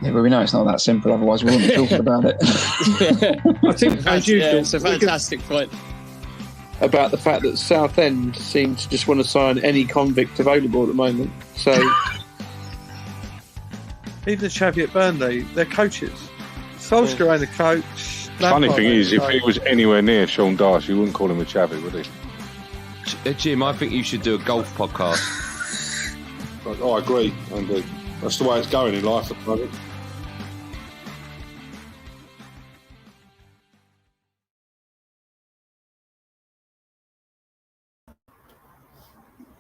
Yeah, but we know it's not that simple, otherwise we wouldn't be talking about it. I think, as usual, it's a fantastic point. About the fact that Southend seem to just want to sign any convict available at the moment. So even the Xavi at Burnley, they're coaches. Solskjaer ain't a coach. Funny thing is, if he was anywhere near Sean Dyche, you wouldn't call him a chavvy, would he? Jim, I think you should do a golf podcast. I agree. That's the way it's going in life at the moment.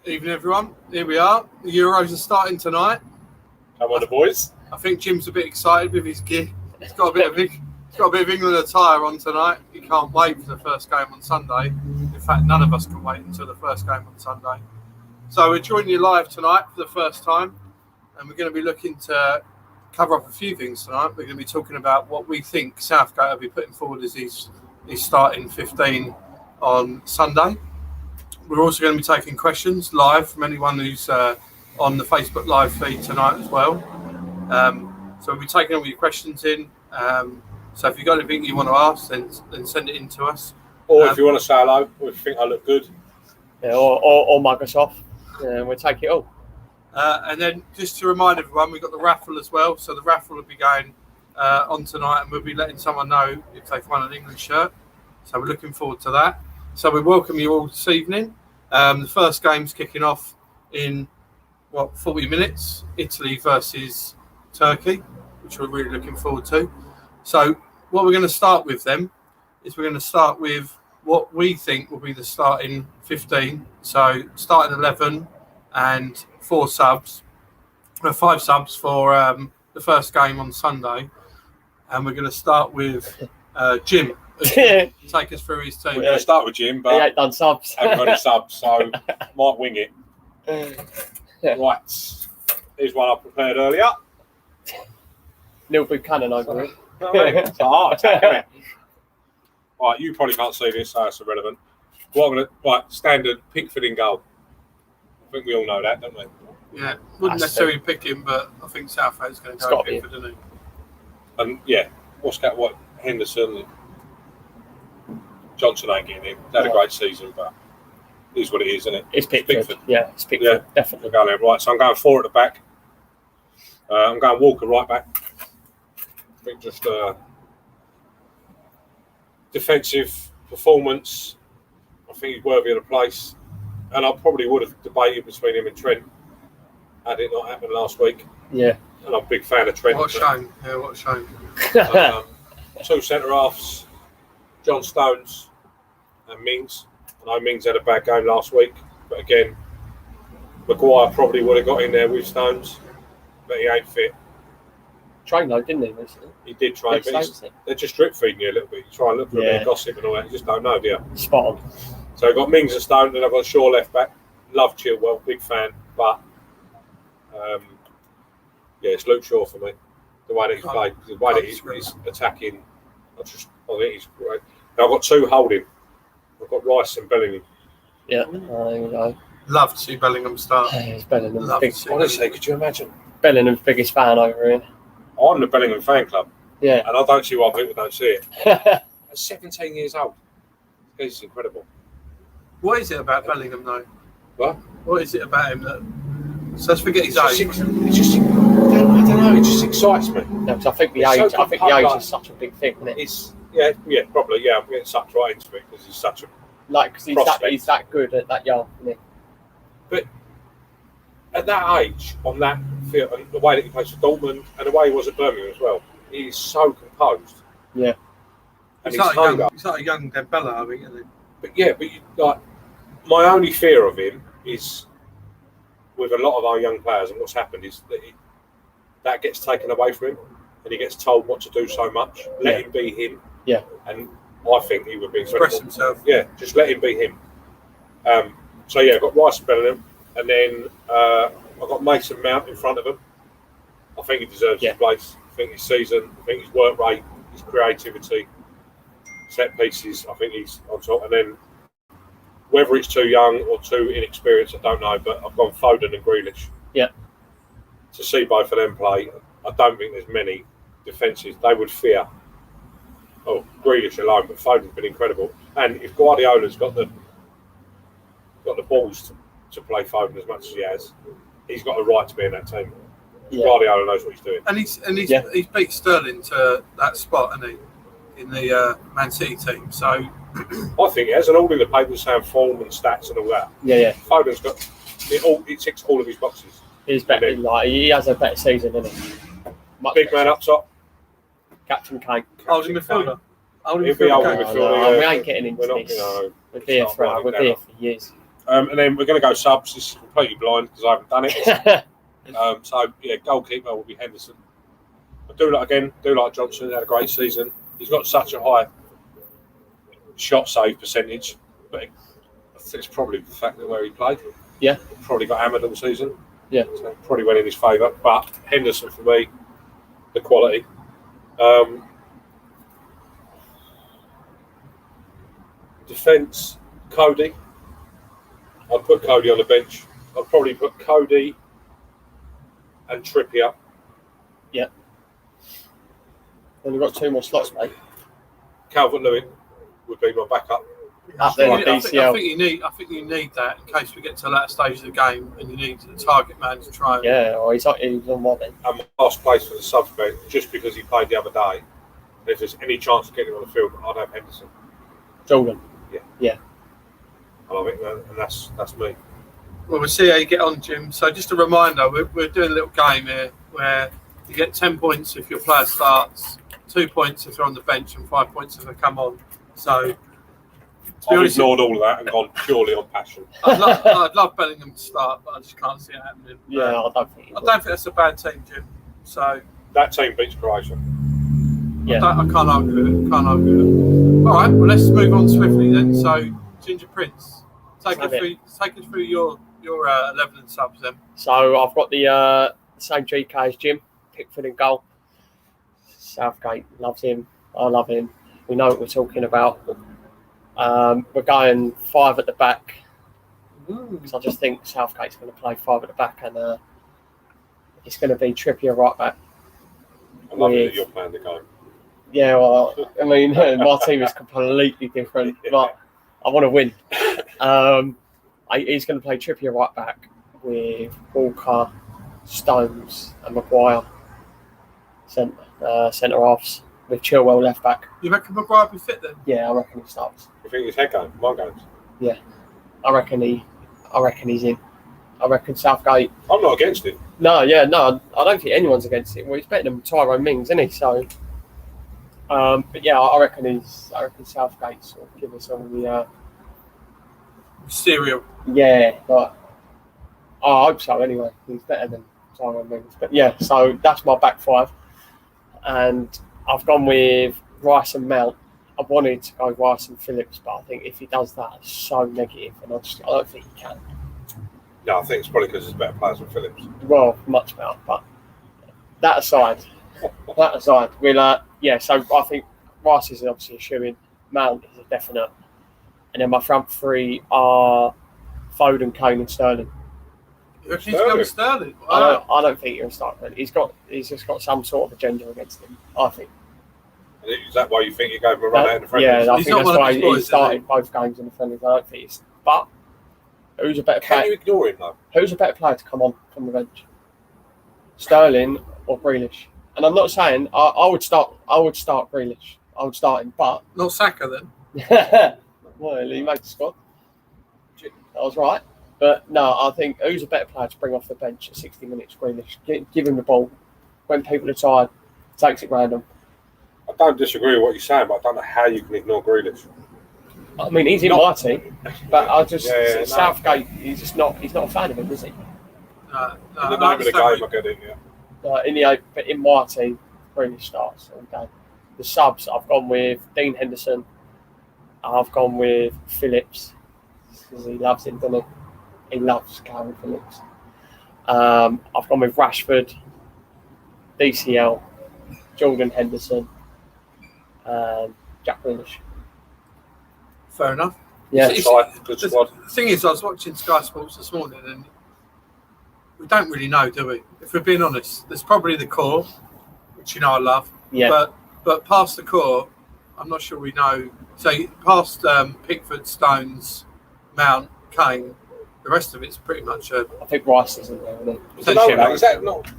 Evening, everyone. Here we are. The Euros are starting tonight. Come on, the boys. I think Jim's a bit excited with his gear. He's got a bit of England attire on tonight. He can't wait for the first game on Sunday. In fact, none of us can wait until the first game on Sunday. So we're joining you live tonight for the first time, and we're going to be looking to cover up a few things tonight. We're going to be talking about what we think Southgate will be putting forward as his starting 15 on Sunday. We're also going to be taking questions live from anyone who's on the Facebook live feed tonight as well. So we'll be taking all your questions in. So if you've got anything you want to ask, then send it in to us. Or if you want to say hello, or if you think I look good. Yeah, or mug us off. Yeah, we'll take it all. And then just to remind everyone, we've got the raffle as well. So the raffle will be going on tonight, and we'll be letting someone know if they've won an England shirt. So we're looking forward to that. So we welcome you all this evening. The first game's kicking off in 40 minutes. Italy versus Turkey, which we're really looking forward to. So what we're going to start with then is we're going to start with what we think will be the starting 15. So starting 11 and 5 subs for the first game on Sunday. And we're going to start with Jim. Take us through his team. We're going to start with Jim, but he ain't done subs. I haven't got any subs, so might wing it. Right. Here's one I prepared earlier. Little Buchanan over it. It's a heart attack, isn't it? Right, you probably can't see this, so it's irrelevant. Standard Pickford in goal. I think we all know that, don't we? Yeah, wouldn't necessarily pick him, but I think Southgate's going to go Pickford, isn't he? And yeah, Henderson, Johnson ain't getting in. They had a great season, but it is what it is, isn't it? It's Pickford. Yeah, it's Pickford, definitely. Going there. Right, so I'm going 4 at the back. I'm going Walker right back. I think just defensive performance. I think he's worthy of the place. And I probably would have debated between him and Trent had it not happened last week. Yeah. And I'm a big fan of Trent. What a shame. Yeah, what a shame. 2 centre-halves, John Stones and Mings. I know Mings had a bad game last week, but again, Maguire probably would have got in there with Stones, but he ain't fit. Trained though, didn't he, recently? He did train, but they're just drip feeding you a little bit. You try and look for a bit of gossip and all that, you just don't know, do you? Spot on. So I've got Mings and Stone, and I've got Shaw left back. Love Chilwell, big fan, but it's Luke Shaw for me. The way that he's played, the way that he's attacking, I think he's great. Now I've got 2 holding. I've got Rice and Bellingham. Yeah, I love to see Bellingham start. It's Bellingham. Honestly, could you imagine? Bellingham's biggest fan over here. I'm the Bellingham fan club. Yeah. And I don't see why people don't see it. At 17 years old. He's incredible. What is it about Bellingham, though? What? What is it about him that... So let's forget his age. I don't know. It just excites me. No, because I think the age is such a big thing, isn't it? It's probably. Yeah, I'm getting sucked right into it because he's such a because he's that good at that young, isn't he? But at that age, on that field, and the way that he plays for Dortmund, and the way he was at Birmingham as well, he's so composed. Yeah. And he's like a young Dembele, I think, isn't he? But my only fear of him is with a lot of our young players, and what's happened is that gets taken away from him, and he gets told what to do so much. Let him be him. Yeah. And I think he would be incredible. Express himself. Yeah, just let him be him. I've got Rice and Bellingham, and then I've got Mason Mount in front of him. I think he deserves his place. I think his season, I think his work rate, his creativity, set pieces, I think he's on top. And then whether it's too young or too inexperienced, I don't know, but I've gone Foden and Grealish. Yeah. To see both of them play, I don't think there's many defences they would fear. Oh, Grealish alone, but Foden's been incredible. And if Guardiola's got the balls to play Foden as much as he has, he's got a right to be in that team. Yeah. Guardiola knows what he's doing. And he's beat Sterling to that spot, hasn't he, in the Man City team. So I think he has, and all in the papers saying form and stats and all that. Yeah. Foden's got it ticks all of his boxes. He's better. Like he has a better season, doesn't he? Big man up top. Captain Kane. holding midfielder. He'll be holding midfielder. We ain't getting into this. We're here for years. And then we're going to go subs. This is completely blind because I haven't done it. So yeah, goalkeeper will be Henderson. I do like Johnson. He had a great season. He's got such a high shot save percentage, but I think it's probably the fact that where he played. Yeah. Probably got hammered all season. Yeah. So probably went in his favour. But Henderson for me, the quality. Defence, Cody. I'd put Cody on the bench. I'd probably put Cody and Trippier. Yeah. And we've got 2 more slots, mate. Calvert-Lewin would be my backup. Up there, I DCL. think you need that in case we get to that stage of the game and you need the target man to try. Yeah, or he's on what then? And my last place for the subs bench, just because he played the other day. If there's any chance of getting him on the field, I'd have Henderson. Jordan. And I think that's me. Well, we'll see how you get on, Jim. So just a reminder, we're doing a little game here where you get 10 points if your player starts, 2 points if they're on the bench, and 5 points if they come on. So I've ignored all of that and gone purely on passion. I'd love Bellingham to start, but I just can't see it happening. Yeah, I don't think that's a bad team, Jim. So that team beats Croatia. Yeah. I can't argue with it. All right, well, let's move on swiftly then. So, Ginger Prince, take us through your 11 and subs then. So I've got the same GK as Jim, Pickford in goal. Southgate loves him. I love him. We know what we're talking about. We're going 5 at the back. So I just think Southgate's going to play 5 at the back, and it's going to be Trippier right back. I love it that you're playing the game. Yeah, well, I mean, my team is completely different, but I want to win. He's going to play Trippier right back with Walker, Stones, and Maguire centre halves with Chilwell left back. You reckon Maguire will be fit then? Yeah, I reckon he starts. You think his head game? My games? Yeah, I reckon he's in. I reckon Southgate. I'm not against it. No, I don't think anyone's against it. Well, he's better than Tyrone Mings, isn't he? So, but yeah, I reckon Southgate's will give us all the Serial. Yeah, but I hope so. Anyway, he's better than Tyrone Mings. But yeah, so that's my back 5, and I've gone with Rice and Mount. I wanted to go Rice and Phillips, but I think if he does that, it's so negative, and I don't think he can. No, I think it's probably because there's better players than Phillips. Well, much better, but that aside, we'll so I think Rice is obviously a shoo-in, Mount is a definite, and then my front 3 are Foden, Kane, and Sterling. He's going Sterling. I don't think he'll start. He's just got some sort of agenda against him, I think. Is that why you think you gave him a run out in the friendlies? Yeah, I He's think not that's one of why his he boys, started both games in the friendlies. I don't think he's. But who's a better Can player? you ignore him though? Who's a better player to come on from the bench? Sterling or Grealish? And I'm not saying I would start. I would start Grealish. I would start him, but Not Saka then. well, he made the squad. That was right. But no, I think who's a better player to bring off the bench at 60 minutes? Grealish. Give him the ball when people are tired. Takes it random. I don't disagree with what you're saying, but I don't know how you can ignore Grealish. I mean, he's in my team, but I just Southgate. No. He's not a fan of him, is he? In the name of the game, I get it. Yeah. But in my team, Grealish starts all day. The subs, I've gone with Dean Henderson. I've gone with Phillips because he loves him, doesn't he? He loves Calvin Phillips. I've gone with Rashford, DCL, Jordan Henderson, Jack Grealish. Fair enough. Yeah. Good squad. The thing is, I was watching Sky Sports this morning, and we don't really know, do we? If we're being honest, there's probably the core, which I love. Yeah. But past the core, I'm not sure we know. So past Pickford, Stones, Mount, Kane, the rest of it's pretty much I think Rice is in there, isn't he? So no, is that not?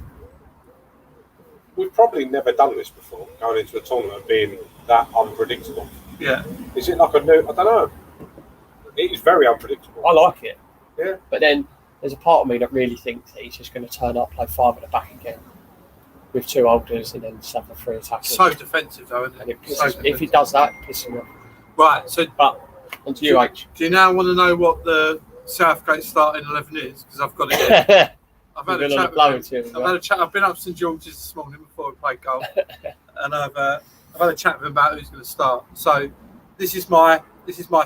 We've probably never done this before, going into a tournament being that unpredictable. Yeah. Is it like a new? I don't know. It is very unpredictable. I like it. Yeah. But then there's a part of me that really thinks that he's just going to turn up, play 5 at the back again with 2 holders and then just have the 3 attackers. So defensive, though, isn't And it? if he does that, it pisses me off. Right, so But onto you, H. do you now want to know what the Southgate starting 11 is? Because I've got it here. I've had a chat with him. I've been up St George's this morning before we played golf, and I've had a chat with him about who's going to start. So this is my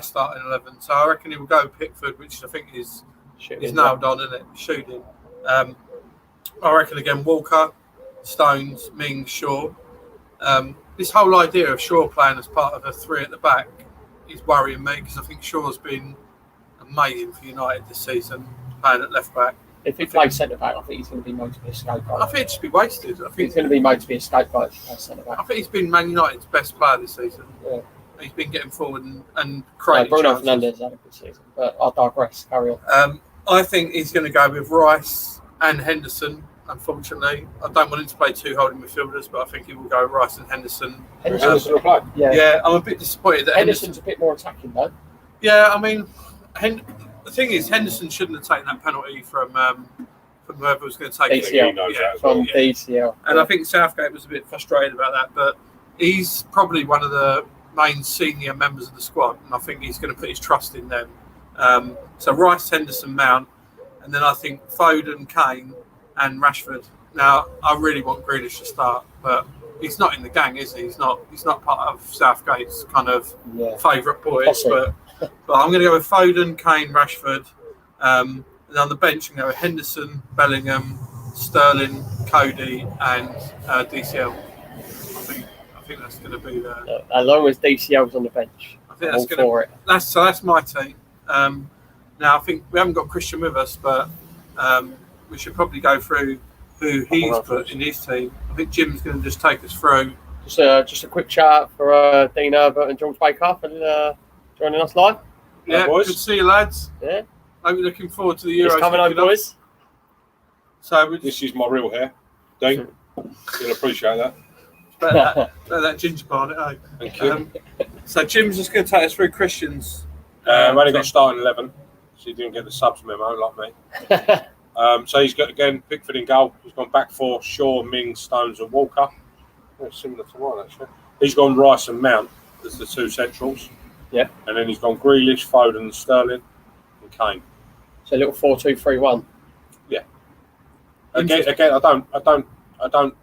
starting 11. So I reckon he will go Pickford, which I think is nailed on, isn't it? Shooting. I reckon again Walker, Stones, Mings, Shaw. This whole idea of Shaw playing as part of a 3 at the back is worrying me because I think Shaw's been amazing for United this season, playing at left back. If he plays centre back, I think he's going to be made to be a scapegoat. I think it'd just be wasted. I think he's going to be made to be a scapegoat if he plays centre back. I think he's been Man United's best player this season. Yeah. He's been getting forward and creating Bruno chances. Fernandes had a good season, but I'll digress. Carry on. I think he's going to go with Rice and Henderson. Unfortunately, I don't want him to play 2 holding midfielders, but I think he will go Rice and Henderson. Henderson will play. Yeah, I'm a bit disappointed that Henderson's a bit more attacking though. Yeah, I mean, the thing is, Henderson shouldn't have taken that penalty from whoever was going to take DCL. it. From DCL. And I think Southgate was a bit frustrated about that, but he's probably one of the main senior members of the squad, and I think he's going to put his trust in them. So Rice, Henderson, Mount, and then I think Foden, Kane, and Rashford. Now, I really want Grealish to start, but he's not in the gang, is he? He's not part of Southgate's kind of favourite boys. But I'm going to go with Foden, Kane, Rashford. And on the bench, I'm going to go with Henderson, Bellingham, Sterling, Cody, and DCL. I think that's going to be the. As long as DCL's on the bench, I think that's going to. That's my team. Now I think we haven't got Christian with us, but we should probably go through who he's put in his team. I think Jim's going to just take us through. Just a quick shout for Dean Herbert and George Baker for joining us live. Yeah, good to see you, lads. Yeah. I'm looking forward to the Euros. It's coming home, boys. So this is my real hair, Dean. You'll appreciate that. Better that ginger bar, eh? Thank you. So Jim's just going to take us through Christian's. I've only got starting 11, so you didn't get the subs memo like me. So he's got again Pickford in goal. He's gone back 4, Shaw, Mings, Stones, and Walker. Very similar to mine actually. He's gone Rice and Mount as the 2 centrals. Yeah. And then he's gone Grealish, Foden, Sterling, and Kane. So a little 4-2-3-1. Yeah. Again, I don't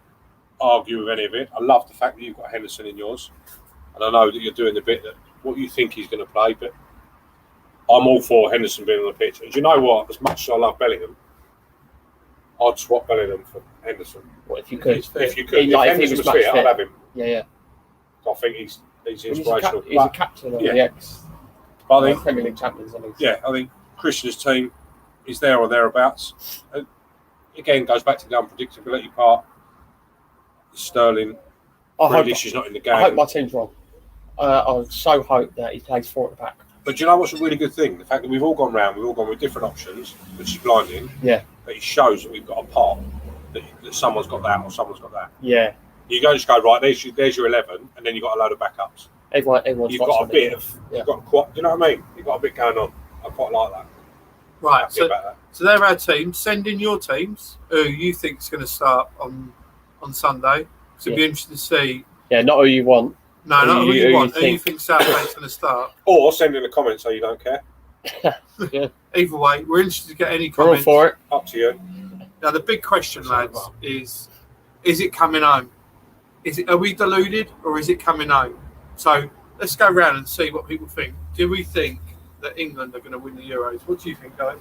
argue with any of it. I love the fact that you've got Henderson in yours, and I know that you're doing the bit that what you think he's going to play, but I'm all for Henderson being on the pitch. And do you know what? As much as I love Bellingham, I'd swap Bellingham for Henderson. What if you could? If you could, if Henderson was fit, I'd have him. Yeah. I think he's inspirational. He's a captain of the ex. I think Premier League champions. I think Christian's team is there or thereabouts. Again, goes back to the unpredictability part. Sterling, Grealish is not in the game. I hope my team's wrong. I so hope that he plays 4 at the back. But do you know what's a really good thing? The fact that we've all gone round, we've all gone with different options, which is blinding. Yeah. But it shows that we've got a part, that someone's got that or someone's got that. Yeah. You don't just go, right, there's your 11, and then you've got a load of backups. Everyone's you've got a bit of, you've got quite, you know what I mean? You've got a bit going on. I quite like that. Right, so they're our teams. Send in your teams who you think is going to start on Sunday. So it'd be interesting to see. Yeah, not who you want. No, not who you want. Who you think Saturday's going to start. Or send in a comment so you don't care. Yeah. Either way, we're interested to get any comments. We're all for it. Up to you. Now, the big question, lads, is it coming home? Are we deluded or is it coming home? So let's go around and see what people think. Do we think that England are going to win the Euros? What do you think, guys?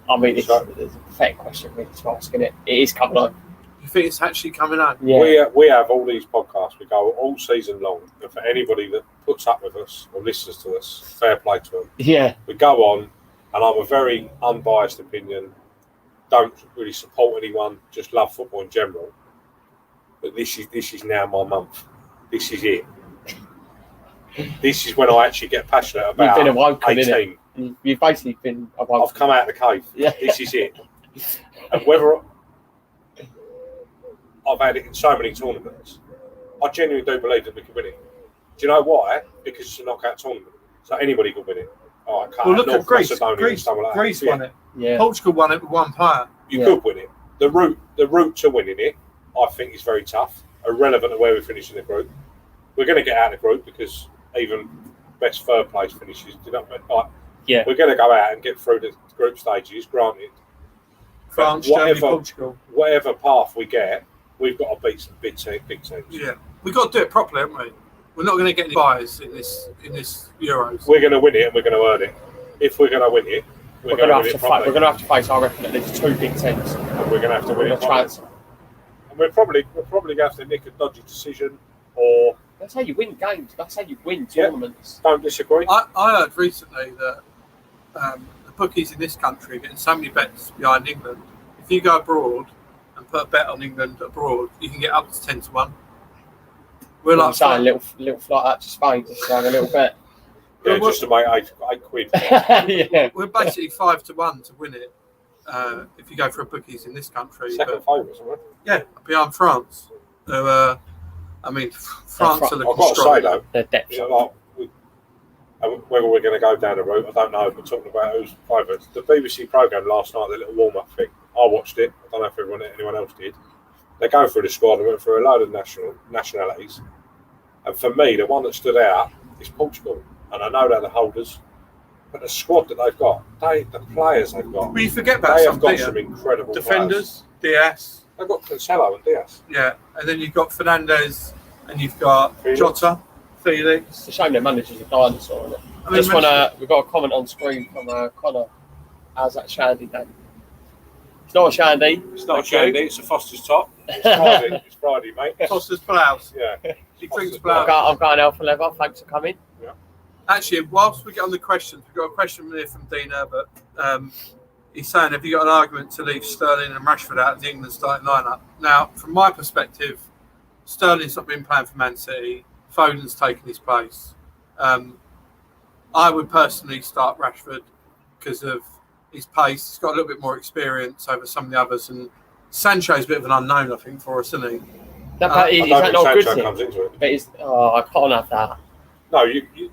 I mean, it's a pathetic question really to ask, isn't it? It is coming home. You think it's actually coming home? Yeah. We have all these podcasts. We go all season long. And for anybody that puts up with us or listens to us, fair play to them. Yeah. We go on, and I'm a very unbiased opinion. don't really support anyone, just love football in general. But this is now my month. This is it. This is when I actually get passionate about. You've been awoken, 18. innit? You've basically been awoken. I've come out of the cave. Yeah. This is it. And whether I've had it in so many tournaments, I genuinely do believe that we can win it. Do you know why? Because it's a knockout tournament, so anybody can win it. All right, Well, look North at Greece. Macedonia and stuff like that. Greece won it. Yeah. Portugal won it with one player. You could win it. The route to winning it, I think, is very tough. Irrelevant of where we finish in the group, we're going to get out of the group because even best third place finishes. Do you know what I mean? Like, Yeah. we're going to go out and get through the group stages. Granted, France, But Germany, Portugal. whatever path we get, we've got to beat some big teams. Yeah, we've got to do it properly, haven't we? We're not going to get any buys in this Euros. We're going to win it and we're going to earn it. If we're going to win it, we're going to win it properly. We're going to have to face, I reckon, at least 2 big teams. And we're going to have to win it Try properly. And we're probably going to have to nick a dodgy decision or... That's how you win games. That's how you win tournaments. Don't disagree. I heard recently that the bookies in this country are getting so many bets behind England. If you go abroad and put a bet on England abroad, you can get up to 10 to 1. We're like saying little flight out to Spain, just saying a little bit. Yeah, just to make eight quid. Yeah. We're basically 5 to 1 to win it. If you go for a bookies in this country, Second favourites, aren't we? Yeah, behind France. So, I mean, France are I've looking got to strong. say though, Their depth. you know, whether we're going to go down the route, I don't know. But talking about who's favourites, the BBC programme last night, the little warm-up thing, I watched it. I don't know if anyone else did. They go through the squad and went through a load of nationalities, and for me, the one that stood out is Portugal. And I know they're the holders, but the squad that they've got, the players they've got, Well, you forget about they some have got some incredible defenders. players. Diaz, They've got Cancelo and Diaz. yeah, and then you've got Fernandez, and you've got Felix. Jota, Felix. It's a shame their manager's a dinosaur, isn't it? I mean, We've got a comment on screen from Connor. How's that shandy then? It's not a shandy. It's not a Thank you. shandy, it's a Foster's top. It's Friday, mate. Foster's blouse. Yeah. He drinks I've blouse. got an alpha leather. Thanks for coming. Actually, whilst we get on the questions, we've got a question here from Dean Herbert. He's saying, have you got an argument to leave Sterling and Rashford out of the England starting lineup? Now, from my perspective, Sterling's not been playing for Man City. Foden's taken his place. I would personally start Rashford because of his pace. He's got a little bit more experience over some of the others. And Sancho's a bit of an unknown, I think, for us, isn't he? Is I that don't not think good Sancho thing? comes into it. But I can't have that. No,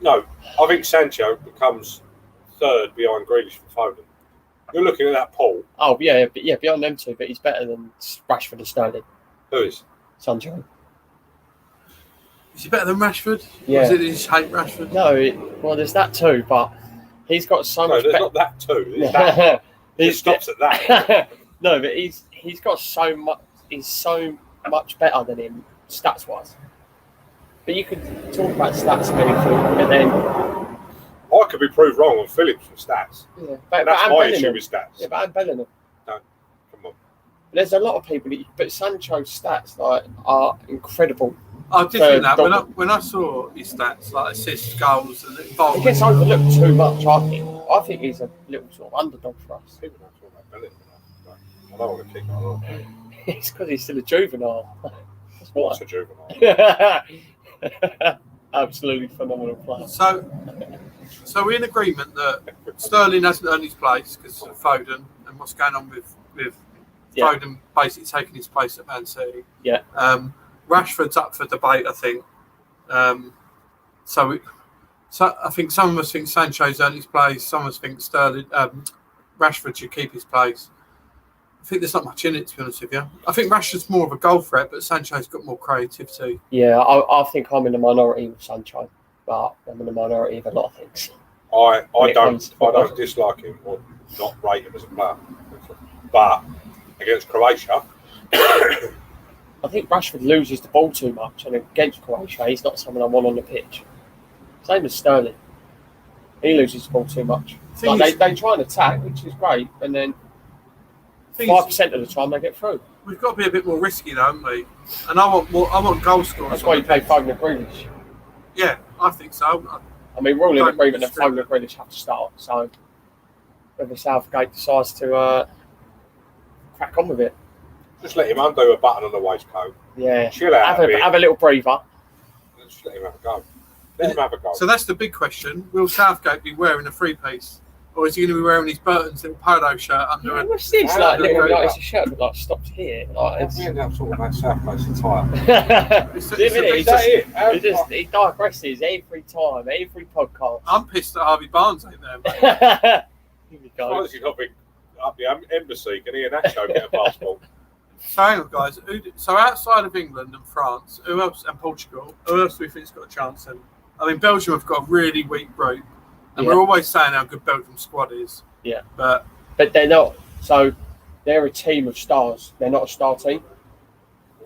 no. I think Sancho becomes third behind Grealish for Foden. You're looking at that pool. Oh yeah, beyond them two, but he's better than Rashford and Sterling. Who is? Sancho. Is he better than Rashford? Yeah. Or is it you just hate Rashford? No, there's that too, but he's got so No, much there's better. not that too. There's that. It stops at that. No, but he's got so much. He's so much better than him stats wise. But you could talk about stats and everything, but then I could be proved wrong on Phillips and stats. yeah, but That's and my Bellingham. issue with stats. Yeah, but and Bellingham. Come on. There's a lot of people, but Sancho's stats are incredible. I did think that Dom- when I saw his stats, like assists, goals, and He involvement. gets overlooked too much, I think. I think he's a little sort of underdog for us. People don't talk about Bellingham enough. I don't want to kick on. It's because he's still a juvenile. That's What's why. a juvenile? Absolutely phenomenal player. So we're in agreement that Sterling hasn't earned his place because of Foden and what's going on with Yeah. Foden basically taking his place at Man City. Yeah. Rashford's up for debate, I think. So I think some of us think Sancho's earned his place. Some of us think Rashford should keep his place. I think there's not much in it, to be honest with you. I think Rashford's more of a goal threat, but Sancho's got more creativity. Yeah, I think I'm in the minority with Sancho, but I'm in the minority of a lot of things. I it comes to don't dislike him or not rate him as a player. But against Croatia, I think Rashford loses the ball too much, and against Croatia, he's not someone I want on the pitch. Same as Sterling. He loses the ball too much. Like they try and attack, which is great, and then 5% of the time they get through. We've got to be a bit more risky, though, haven't we? And I want goal scorers. That's why you play Foden and Grealish. Yeah, I think so. I mean, we're all in Don't agreement that disagree. Foden and Grealish have to start. So whether Southgate decides to crack on with it. Just let him undo a button on the waistcoat. Yeah. Chill out Have a little breather. Just let him have a go. Let him have a go. So that's the big question. Will Southgate be wearing a three-piece? Or is he going to be wearing his Burton's little polo shirt under it? What's this? How Like, do you little, go like back? it's a shirt that like stops here. Like, it's... We end up talking about Southgate's attire. He digresses every time, every podcast. I'm pissed that Harvey Barnes ain't there, mate. Here we go. Why has he not been up the embassy? Can he and Nacho get a passport? So hang on, guys. So outside of England and France, who else, and Portugal, who else do we think's got a chance in? I mean, Belgium have got a really weak group. And we're always saying how good Belgium's squad is. Yeah. But they're not. So they're a team of stars. They're not a star team.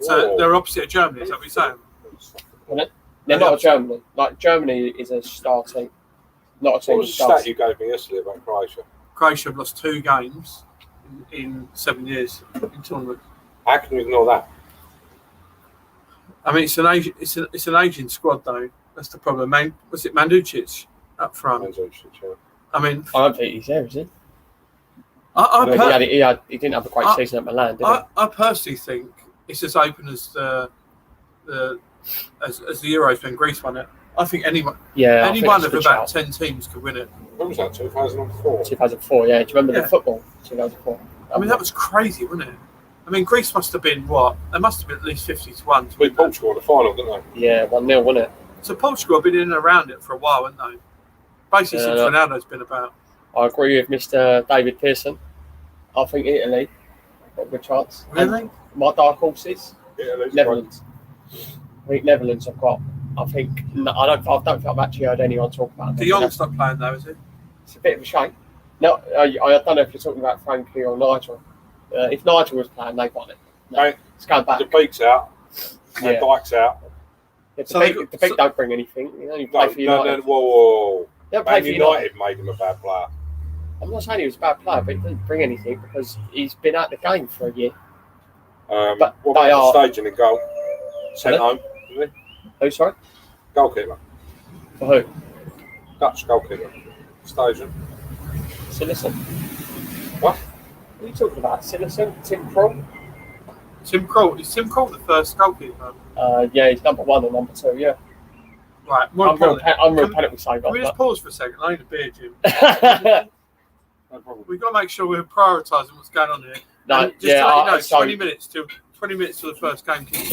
So they're opposite of Germany, is that what you're saying? They're not a Germany. Like, Germany is a star team. Not a team What of was the stars. stat you gave me yesterday about Croatia? Croatia have lost 2 games in 7 years in tournament. How can you ignore that? I mean, it's an Asian squad though. That's the problem. Was it Manducic up front? I mean, I don't think he's there, is he? He didn't have a great season at Milan, did he? I personally think it's as open as the Euros when Greece won it. I think any one of about 10 teams could win it. When was that? 2004. 2004, yeah. Do you remember the football? 2004. I mean, that was crazy, wasn't it? I mean, Greece must have been what? They must have been at least 50-1 to beat Portugal in the final, didn't they? Yeah, 1-0, wasn't it? So Portugal have been in and around it for a while, haven't they? Basically, since Ronaldo's been about. I agree with Mr. David Pearson. I think Italy got a good chance. Really? And my dark horses, Italy's Netherlands. I think Netherlands have got. I don't think I've actually heard anyone talk about De Jong's not playing though, is he? It's a bit of a shame. No, I don't know if you're talking about Frankie or Nigel. If Nigel was playing, they won it. No, Right. it's going back. The Beak's out. Yeah. Dyke's out. Yeah, the Beak don't bring anything. You only play for United. Whoa. They don't play Man for United made him a bad player. I'm not saying he was a bad player, but he didn't bring anything because he's been out the game for a year. But what about the staging in goal? Sent home, didn't he? Who, sorry? Goalkeeper. For who? Dutch goalkeeper. Staging. Silicon. What? What are you talking about? Silicon? Tim Krul? Tim Krul. Is Tim Krul the first goalkeeper? Yeah, he's number 1 or number 2, yeah. Right. I'm real penalty saver. Can we just pause for a second? I need a beer, Jim. No problem. We've got to make sure we're prioritising what's going on here. No, And just to let you know, 20 minutes till the first game kicks.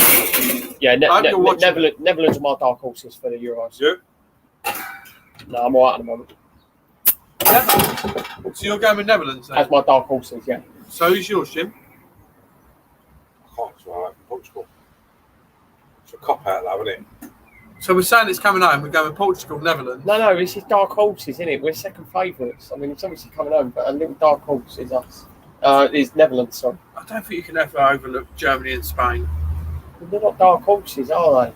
Yeah, Netherlands are my dark horses for the Euros. Yeah. No, I'm all right at the moment. Yeah. So you're going with Netherlands then? That's my dark horses, yeah. So who's yours, Jim? I can't smell that from Portugal. It's a cop out, though, isn't it? So we're saying it's coming home. We're going with Portugal, Netherlands. No, this is dark horses, isn't it? We're second favourites. I mean, it's obviously coming home, but a little dark horse is us. Is Netherlands, sorry. I don't think you can ever overlook Germany and Spain. They're not dark horses, are they?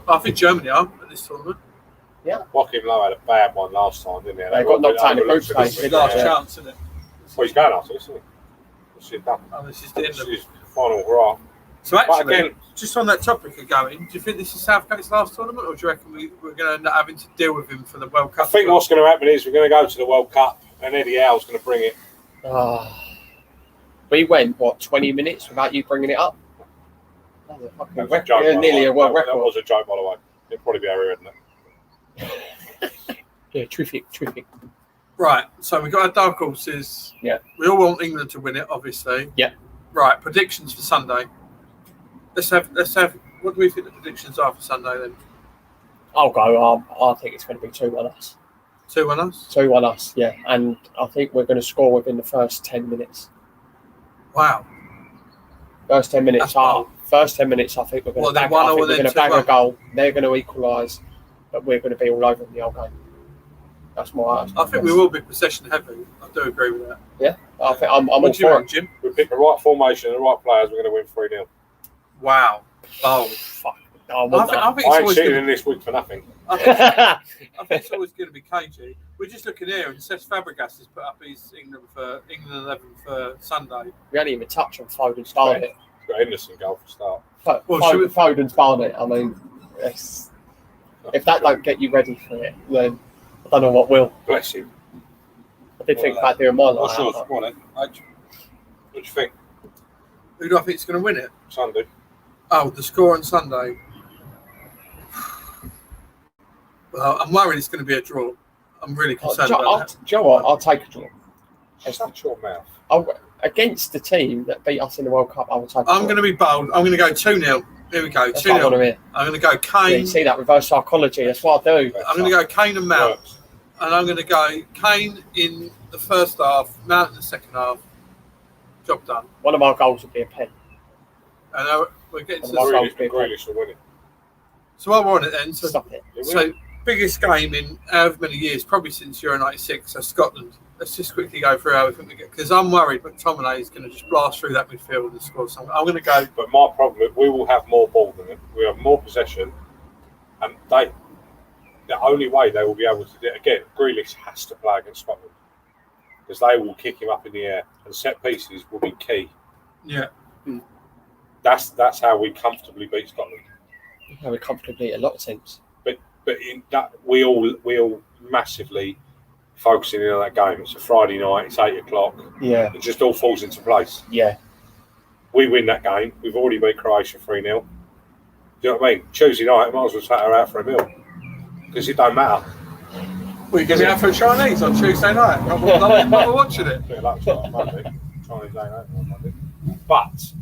I think Germany are at this tournament. Yeah. Joachim Low had a bad one last time, didn't he? They got knocked out in the group stage. It's his last chance, isn't it? Well, he's going after this, isn't he? This is done. Oh, this is the end This of is final hurrah. So actually, again, just on that topic of going, do you think this is Southgate's last tournament, or do you reckon we're going to end up having to deal with him for the World Cup? I think what's going to happen is we're going to go to the World Cup, and Eddie Howe's going to bring it. We went, 20 minutes without you bringing it up? That was a fucking That was a joke, by the nearly way. a world That record. was a joke, by the way. It'd probably be Harry, wouldn't it? Yeah, terrific. Right, so we've got our dark horses. Yeah. We all want England to win it, obviously. Yeah. Right, predictions for Sunday. Let's have. What do we think the predictions are for Sunday then? I'll go. I think it's going to be 2-1 us. 2-1 us? 2-1 us, yeah. And I think we're going to score within the first 10 minutes. Wow. First 10 minutes. That's First 10 minutes, I think we're going to bag, a goal. They're going to equalise, but we're going to be all over them the whole game. That's my. I think we will be possession heavy. I do agree with that. Yeah, I think I'm all What do you for think, it. Jim? We pick the right formation and the right players, we're going to win 3-0. Wow. Oh, Fuck. I I want think I it's ain't always cheating going in this week for nothing. that. I think it's always going to be cagey. We're just looking here, and Cesc Fabregas has put up his England 11 for Sunday. We only even touch on Foden's Barnet. He's got Henderson goal for start. Foden's Barnet. I mean, if that don't get you ready for it, then I don't know what will. Bless him. I did think about doing mine like What's yours? that. Go on then. What do you think? Who do I think is going to win it? Sunday. Oh, the score on Sunday. Well, I'm worried it's going to be a draw. I'm really concerned about that. Do you know what? I'll take a draw. Shut your mouth. Against the team that beat us in the World Cup, I will take a draw. I'm going to be bold. I'm going to go 2-0. Here we go. That's what I want to 2-0. hear. I'm going to go Yeah, Kane. you see that reverse psychology? That's what I do. I'm going to go Kane and Mount. Works. And I'm going to go Kane in the first half, Mount in the second half. Job done. One of our goals would be a pen. And we're getting to Well, the... Grealish will win it. So while we're on it then, so, Stop it. so biggest game in however many years, probably since Euro 96, so Scotland. Let's just quickly go through how we think we get, because I'm worried McTominay is going to just blast through that midfield and score something. I'm going to go... But my problem is we will have more ball than them. We have more possession. And the only way they will be able to do it, again, Grealish has to play against Scotland. Because they will kick him up in the air. And set pieces will be key. Yeah. That's how we comfortably beat Scotland. How we comfortably beat a lot of teams. But in that we all massively focusing in on that game. It's a Friday night, it's 8 o'clock. Yeah. It just all falls into place. Yeah. We win that game. We've already beat Croatia 3-0. Do you know what I mean? Tuesday night, I might as well take her out for a meal. Because it don't matter. Well, you get me out for a Chinese on Tuesday night. I'm watching it. Yeah, that's on Monday. Chinese day out on Monday. But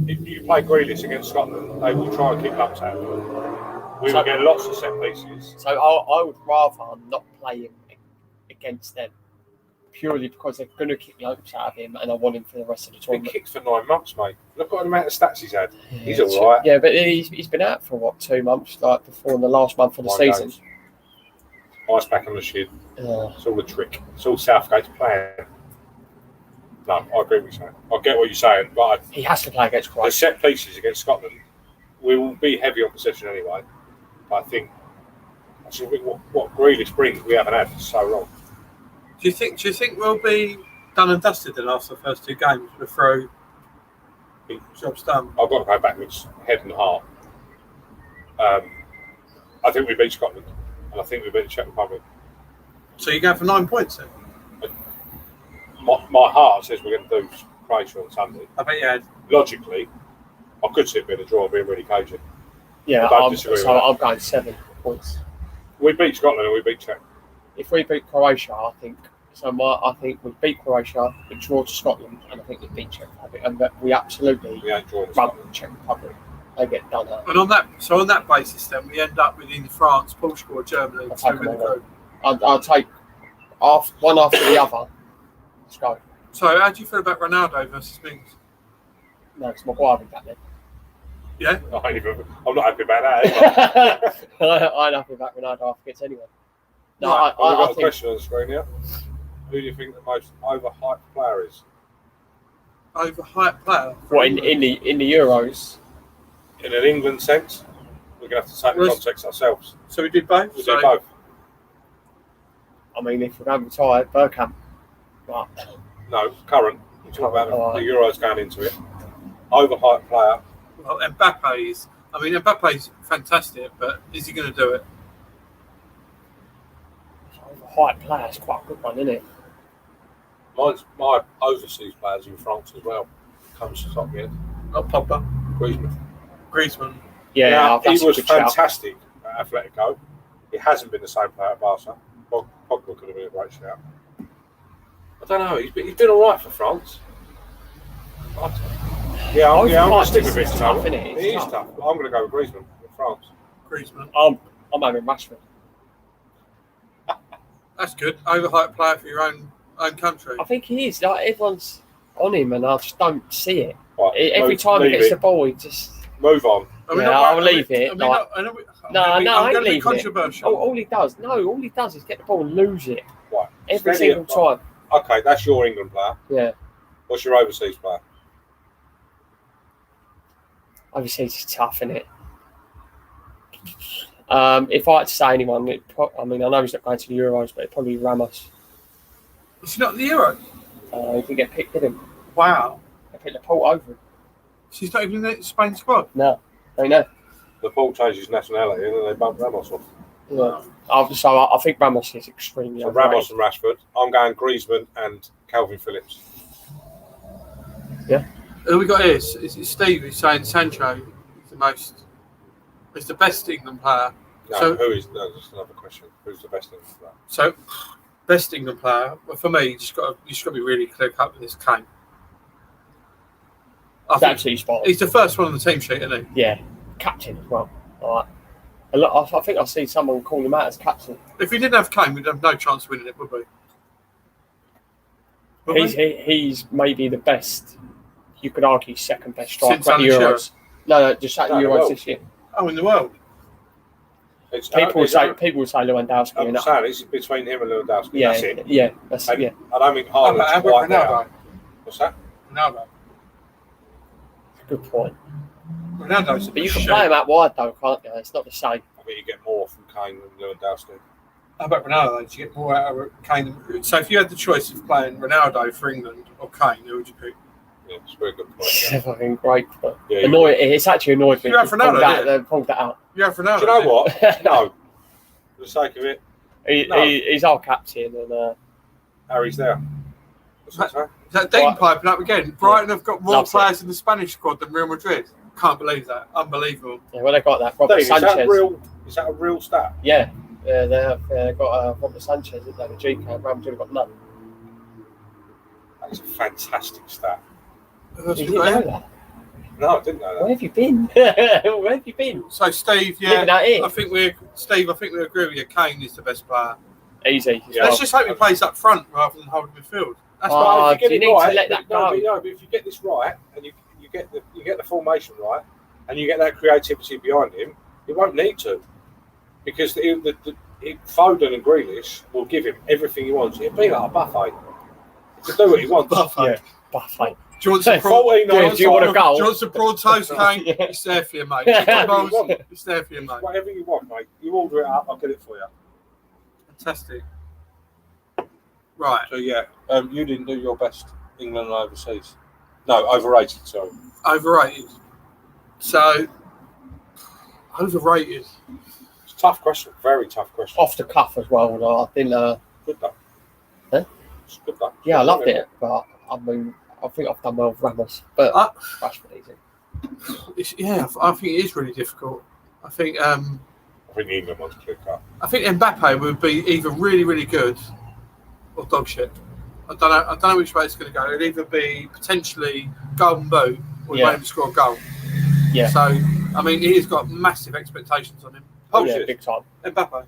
if you play Grealish against Scotland, they will try and kick lumps out of them. We will get lots of set pieces. So I would rather not play him against them. Purely because they're going to kick the lumps out of him and I want him for the rest of the He's been tournament. kicked for 9 months, mate. Look at the amount of stats he's had. He's all right. Yeah, but he's been out for, 2 months, like before the last month of the 9 season. games. Ice back on the shin. Yeah. It's all a trick. It's all Southgate's plan. No, I agree with you saying. I get what you're saying, but He has to play against the Croatia. set pieces against Scotland, we will be heavy on possession anyway. But I think what Grealish brings, we haven't had for so long. Do you think we'll be done and dusted then after the first 2 games? We're through. Job's done. I've got to go backwards, head and heart. I think we beat Scotland, and I think we beat the Czech Republic. So you're going for 9 points then? My heart says we're going to do Croatia on Sunday. I bet you had. Logically, I could see it being a draw and being really cagey. Yeah, I don't disagree with that. I'm going 7 points. We beat Scotland and we beat Czech. If we beat Croatia, I think we beat Croatia, we draw to Scotland, and I think we beat Czech Republic, and that we absolutely We ain't drawing run Scotland. Czech Republic. They get done out. And on that basis, then we end up with either France, Portugal, or Germany I'll to take win the them all. group. I'll take one after the other. Let's go. So how do you feel about Ronaldo versus Mings? No, it's Maguire back then. Yeah. I'm not happy about that either. I'm happy about Ronaldo against anyone. No, Right, We've got I a think question on the screen here. Who do you think the most overhyped player is? Overhyped player. what in the Euros. In an England sense, we're going to have to take the Well, context ourselves. So we did both. We So do both. I mean, if we're going to retire, Bergkamp. But No, current. We're talking about Oh, the Euros going into it. Overhyped player. well, Mbappe's. I mean, Mbappe's fantastic, but is he going to do it? hype player is quite a good one, isn't it? My overseas players in France as well comes to top end. Not Pogba. Griezmann. Yeah, Now, that's he was a good shout. fantastic at Atletico. He hasn't been the same player at Barca. Pogba could have been a great shout. I don't know. He's been all right for France. Yeah, I'm going to stick with it. It's tough, isn't it? It It's is tough. tough. I'm going to go with Griezmann for France. Griezmann. I'm having Rashford. That's good. Overhyped player for your own country. I think he is. Like, everyone's on him, and I just don't see it. Right, Every time he gets the ball, he just. Move on. Are we Yeah, not- I'll are we- leave it, are we like- not- are we- No, I'm I going ain't to be leaving it. controversial. All he does is get the ball and lose it Right. every Steady single it. time. Okay, that's your England player. Yeah, What's your overseas player? obviously it's tough, isn't it? If I had to say anyone, I mean, I know he's not going to the Euros, but it'd probably be Ramos. It's not the Euro. He can get picked with him. Wow. They pick the Port over him. She's not even in the Spain squad. No, I know. The Paul changes nationality and then they bump Ramos off. Yeah. I think Ramos is extremely So overrated. Ramos and Rashford. I'm going Griezmann and Calvin Phillips. Yeah. Who we got here? Is it Steve who's saying Sancho is the best England player? No, So- who is? No, just another question. Who's the best England player? So, best England player. Well, for me, you just got to be really clear cut with this Kane. I It's think absolutely spot on. he's the first one on the team sheet, isn't he? Yeah, captain as well. All right. I think I see someone call him out as captain. If we didn't have Kane, we'd have no chance of winning it, would we? Would we? He's maybe the best. You could argue second best striker Since at Alan Euros. No, just at No, Euros well. this year. Oh, in the world. People would say Lewandowski. I'm and saying it's between him and Lewandowski. yeah, That's it. yeah, that's And yeah. I don't think How Haaland's about quite there. Ronaldo? What's that? Ronaldo. Good point. Ronaldo's a But you bit can shit. play him out wide though, can't you? It's not the same. I think you get more from Kane than Lewandowski. How about Ronaldo? Did you get more out of Kane? So if you had the choice of playing Ronaldo for England or Kane, who would you pick? Yeah, it's a very good point. It's Yeah. fucking great. But Yeah, annoyed. It's actually annoyed me. You have Ronaldo, They pulled that out. You have Ronaldo. Do you know what? No. For the sake of it, No. He's our captain, and Harry's there. What's that, sorry? Is that Dean Right. piping up again? Brighton have got more Loves it. players in the Spanish squad than Real Madrid. Can't believe that. Unbelievable. yeah, well they got that Robert Dave, Sanchez. Is that a real stat? Yeah, they have got Robert Sanchez. They have a GK. Real Madrid got none. That is a fantastic stat. Who else Did we you got know here? that? No, I didn't know Where that. have you been? Where have you been? So Steve, yeah, Living out here. I think we agree with you. Kane is the best player. Easy. Yeah. Let's just hope he plays up front rather than holding midfield. That's Oh, what If you get you it need to right, let that no, go. but if you get this right and you get the formation right and you get that creativity behind him, he won't need to, because Foden and Grealish will give him everything he wants. It'll be like a buffet. He can do what he wants. Buffet. Yeah, buffet. Do you want some Hey, broad, 14 do you want a goal? Do you want some broad toast, Kane? Yeah. It's there for you, mate. It's there for you, mate. Whatever you want, mate. You order it up, I'll get it for you. Fantastic. Right. So yeah, you didn't do your best England and overseas. No, overrated. Sorry. Overrated. So, overrated. It's a tough question. Very tough question. Off the cuff as well. Though. I think. Good though. Huh? It's good though. Yeah, I loved it, but I mean, I think I've done well with Ramos, but Rashford easy. I think it is really difficult. I think I think the England one's clear cut. Mbappe would be either really, really good or dog shit. I don't know which way it's going to go. It'd either be potentially golden boot or he Yeah. won't even score a goal. Yeah. So, I mean, he's got massive expectations on him. Oh, yeah, shit. big time. Mbappe.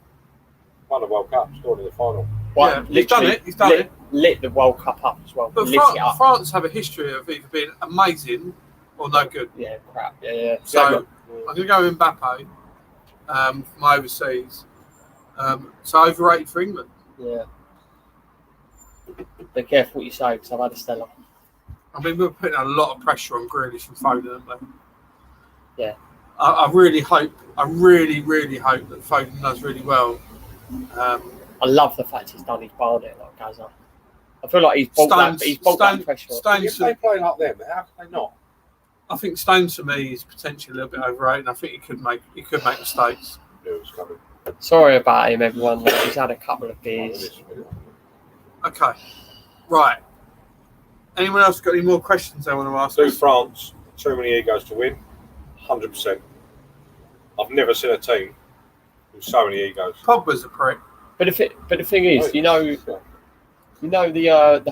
Won the World Cup, scored in the final. Well, He's done literally it. He's done it. Lit the World Cup up as well. But Lit it up. France have a history of either being amazing or no good. Yeah, crap. Yeah. So I'm going to go with Mbappe from overseas. So overrated for England. Yeah. Be careful what you say, because I've had a stellar. I mean, we're putting a lot of pressure on Grealish and Foden, aren't we? Yeah. I really hope that Foden does really well. I love the fact he's done his Barnet like Gaza. I feel like he's brought that pressure. If Stones, they play like them, how can they not? I think Stones for me is potentially a little bit overrated. I think he could make mistakes. Knew it was coming. Sorry about him, everyone. He's had a couple of beers. Okay, right. Anyone else got any more questions they want to ask? Do us? France too many egos to win? 100%. I've never seen a team with so many egos. Pogba's a prick. But the thing is, you know the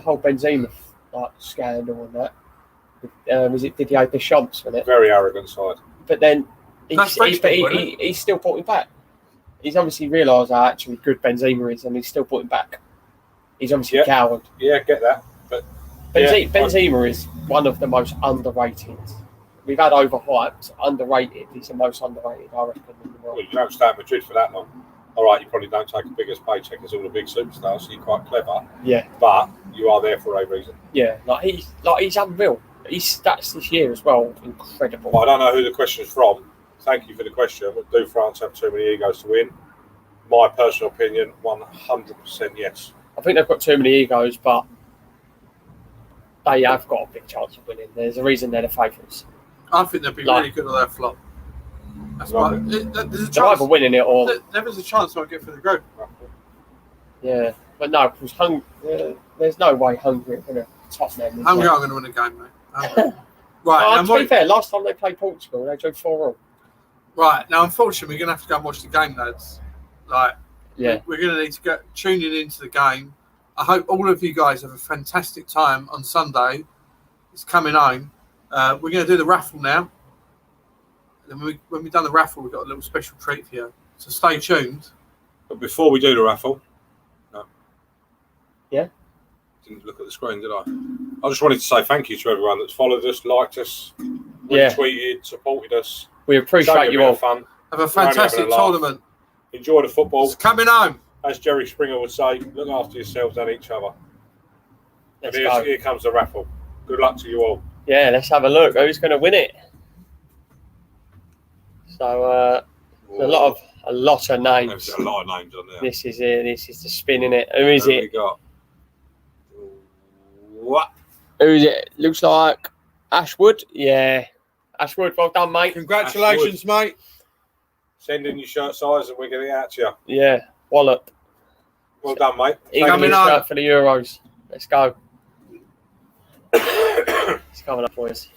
whole Benzema like scandal and that. Was it Didier Deschamps with it? Very arrogant side. But then That's French people, isn't it? he's still brought him back. He's obviously realised how actually good Benzema is, and he's still brought him back. He's obviously a coward. Yeah, get that. But Benzema is one of the most underrated. We've had overhyped, underrated. He's the most underrated, I reckon, in the world. well, you don't stay at Madrid for that long. All right, you probably don't take the biggest paycheck as all the big superstars, so you're quite clever. Yeah, But you are there for a reason. yeah. He's unreal. His stats this year as well, incredible. Well, I don't know who the question is from. Thank you for the question. But do France have too many egos to win? My personal opinion, 100% yes. I think they've got too many egos, but they have got a big chance of winning. There's a reason they're the favourites. I think they'd be Like- really good at their flop. That's Right. why there's a They're chance. either winning it or There is a chance they'll get for the group. yeah. But no, because there's no way Hungary are going to top them. Hungary are going to win a game, mate. Hungary. Right, now, to be fair, last time they played Portugal, they drew 4-4. right, now, unfortunately, we're going to have to go and watch the game, lads. Like, Yeah. we're going to need to go tuning into the game. I hope all of you guys have a fantastic time on Sunday. It's coming home. We're going to do the raffle now. And when we've done the raffle, we've got a little special treat for you. So stay tuned. But before we do the raffle, no. Yeah. Didn't look at the screen, did I? I just wanted to say thank you to everyone that's followed us, liked us, retweeted, supported us. We appreciate you all. Fun. Have a fantastic tournament. Enjoy the football. It's coming home. As Jerry Springer would say, look after yourselves and each other. Let's And go. here comes the raffle. Good luck to you all. Yeah, let's have a look. Who's going to win it? So a lot of names. There's a lot of names on there. This is it. This is the spin in it. Who is Who it? we got? What? Who is it? Looks like Ashwood. Yeah, Ashwood. Well done, mate. Congratulations, mate. Send in your shirt size and we'll get it out to you. Yeah, Wallop. Well done, mate. England shirt for the Euros. Let's go. It's coming up, boys.